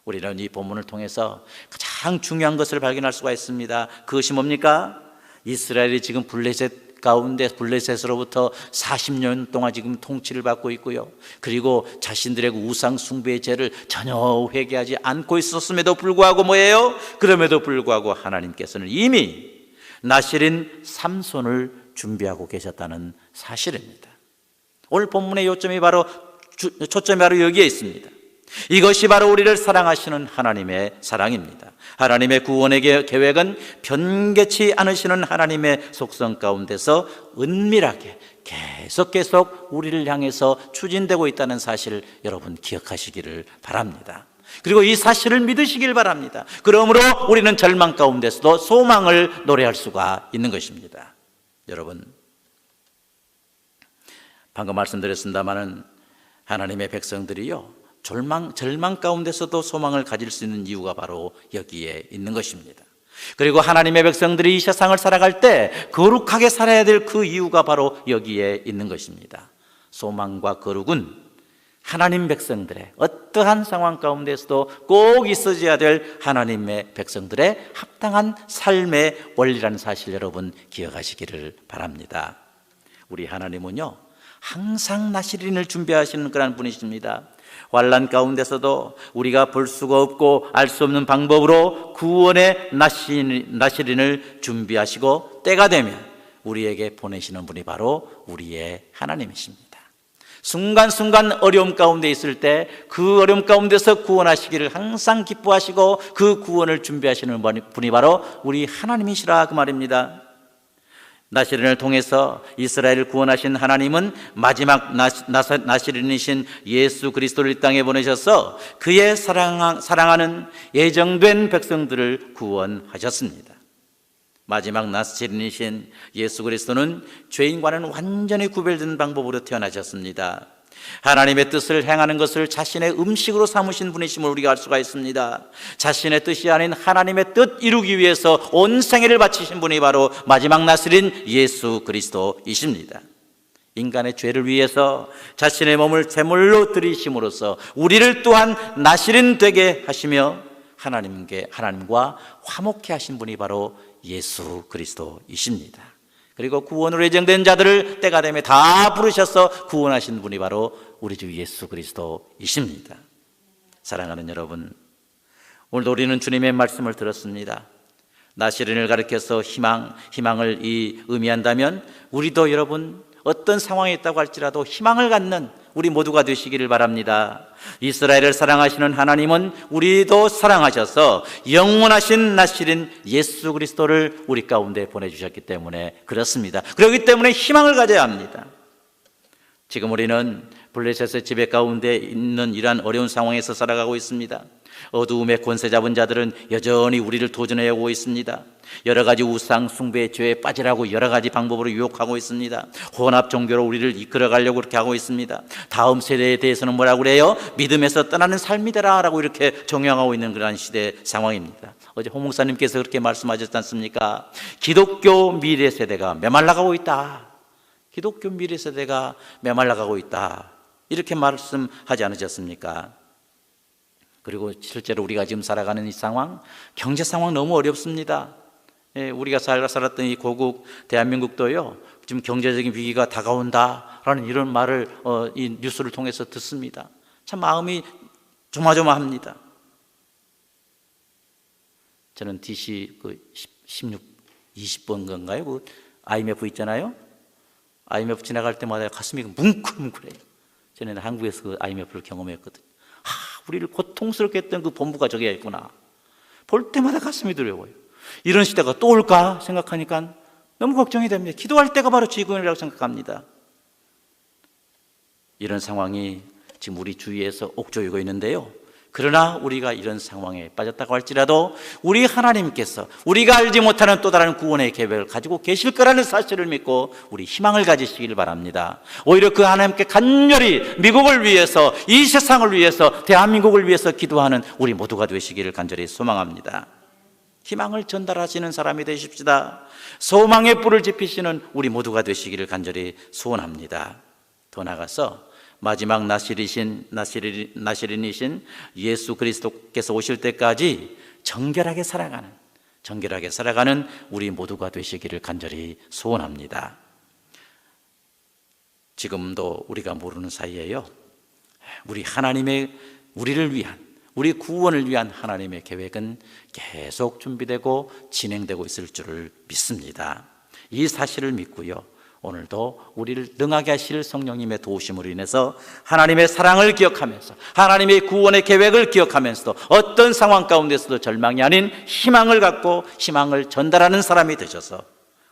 우리는 이 본문을 통해서 가장 중요한 것을 발견할 수가 있습니다. 그것이 뭡니까? 이스라엘이 지금 블레셋으로부터 40년 동안 지금 통치를 받고 있고요, 그리고 자신들의 우상 숭배의 죄를 전혀 회개하지 않고 있었음에도 불구하고 뭐예요? 그럼에도 불구하고 하나님께서는 이미 나실인 삼손을 준비하고 계셨다는 사실입니다. 오늘 본문의 초점이 바로 여기에 있습니다. 이것이 바로 우리를 사랑하시는 하나님의 사랑입니다. 하나님의 구원의 계획은 변개치 않으시는 하나님의 속성 가운데서 은밀하게 계속 우리를 향해서 추진되고 있다는 사실을 여러분 기억하시기를 바랍니다. 그리고 이 사실을 믿으시길 바랍니다. 그러므로 우리는 절망 가운데서도 소망을 노래할 수가 있는 것입니다. 여러분, 방금 말씀드렸습니다마는 하나님의 백성들이요, 절망 가운데서도 소망을 가질 수 있는 이유가 바로 여기에 있는 것입니다. 그리고 하나님의 백성들이 이 세상을 살아갈 때 거룩하게 살아야 될 그 이유가 바로 여기에 있는 것입니다. 소망과 거룩은 하나님 백성들의 어떠한 상황 가운데서도 꼭 있어져야 될 하나님의 백성들의 합당한 삶의 원리라는 사실 여러분 기억하시기를 바랍니다. 우리 하나님은요, 항상 나실인을 준비하시는 그런 분이십니다. 환난 가운데서도 우리가 볼 수가 없고 알 수 없는 방법으로 구원의 나실인을 준비하시고 때가 되면 우리에게 보내시는 분이 바로 우리의 하나님이십니다. 순간순간 어려움 가운데 있을 때 그 어려움 가운데서 구원하시기를 항상 기뻐하시고 그 구원을 준비하시는 분이 바로 우리 하나님이시라 그 말입니다. 나실인을 통해서 이스라엘을 구원하신 하나님은 마지막 나실인이신 예수 그리스도를 이 땅에 보내셔서 그의 사랑하는 예정된 백성들을 구원하셨습니다. 마지막 나실인이신 예수 그리스도는 죄인과는 완전히 구별된 방법으로 태어나셨습니다. 하나님의 뜻을 행하는 것을 자신의 음식으로 삼으신 분이심을 우리가 알 수가 있습니다. 자신의 뜻이 아닌 하나님의 뜻 이루기 위해서 온 생애를 바치신 분이 바로 마지막 나실인 예수 그리스도이십니다. 인간의 죄를 위해서 자신의 몸을 제물로 드리심으로써 우리를 또한 나실인 되게 하시며 하나님과 화목케 하신 분이 바로 예수 그리스도이십니다. 그리고 구원으로 예정된 자들을 때가 되면 다 부르셔서 구원하신 분이 바로 우리 주 예수 그리스도이십니다. 사랑하는 여러분, 오늘도 우리는 주님의 말씀을 들었습니다. 나실인을 가리켜서 희망을 의미한다면 우리도 여러분 어떤 상황에 있다고 할지라도 희망을 갖는 우리 모두가 되시기를 바랍니다. 이스라엘을 사랑하시는 하나님은 우리도 사랑하셔서 영원하신 나실인 예수 그리스도를 우리 가운데 보내주셨기 때문에 그렇습니다. 그렇기 때문에 희망을 가져야 합니다. 지금 우리는 블레셋의 지배 가운데 있는 이러한 어려운 상황에서 살아가고 있습니다. 어두움의 권세 잡은 자들은 여전히 우리를 도전해 오고 있습니다. 여러 가지 우상 숭배의 죄에 빠지라고 여러 가지 방법으로 유혹하고 있습니다. 혼합 종교로 우리를 이끌어가려고 그렇게 하고 있습니다. 다음 세대에 대해서는 뭐라고 그래요? 믿음에서 떠나는 삶이더라 라고 이렇게 정형하고 있는 그러한 시대 상황입니다. 어제 홍 목사님께서 그렇게 말씀하셨지 않습니까? 기독교 미래 세대가 메말라가고 있다. 기독교 미래 세대가 메말라가고 있다. 이렇게 말씀하지 않으셨습니까? 그리고 실제로 우리가 지금 살아가는 이 상황, 경제 상황 너무 어렵습니다. 우리가 살았던 이 고국 대한민국도요, 지금 경제적인 위기가 다가온다라는 이런 말을 이 뉴스를 통해서 듣습니다. 참 마음이 조마조마합니다. 저는 DC 20번 건가요? 그 IMF 있잖아요. IMF 지나갈 때마다 가슴이 뭉클뭉클해요. 저는 한국에서 그 IMF를 경험했거든요. 우리를 고통스럽게 했던 그 본부가 저기에 있구나. 볼 때마다 가슴이 두려워요. 이런 시대가 또 올까 생각하니까 너무 걱정이 됩니다. 기도할 때가 바로 지금이라고 생각합니다. 이런 상황이 지금 우리 주위에서 옥조이고 있는데요, 그러나 우리가 이런 상황에 빠졌다고 할지라도 우리 하나님께서 우리가 알지 못하는 또 다른 구원의 계획을 가지고 계실 거라는 사실을 믿고 우리 희망을 가지시길 바랍니다. 오히려 그 하나님께 간절히 미국을 위해서, 이 세상을 위해서, 대한민국을 위해서 기도하는 우리 모두가 되시기를 간절히 소망합니다. 희망을 전달하시는 사람이 되십시다. 소망의 불을 지피시는 우리 모두가 되시기를 간절히 소원합니다. 더 나아가서 마지막 나시린이신 예수 그리스도께서 오실 때까지 정결하게 살아가는 우리 모두가 되시기를 간절히 소원합니다. 지금도 우리가 모르는 사이에요, 우리 구원을 위한 하나님의 계획은 계속 준비되고 진행되고 있을 줄을 믿습니다. 이 사실을 믿고요, 오늘도 우리를 능하게 하실 성령님의 도우심으로 인해서 하나님의 사랑을 기억하면서 하나님의 구원의 계획을 기억하면서도 어떤 상황 가운데서도 절망이 아닌 희망을 갖고 희망을 전달하는 사람이 되셔서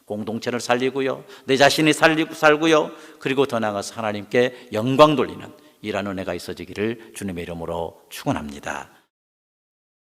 공동체를 살리고요, 내 자신이 살고요, 그리고 더 나아가서 하나님께 영광 돌리는 이런 은혜가 있어지기를 주님의 이름으로 축원합니다.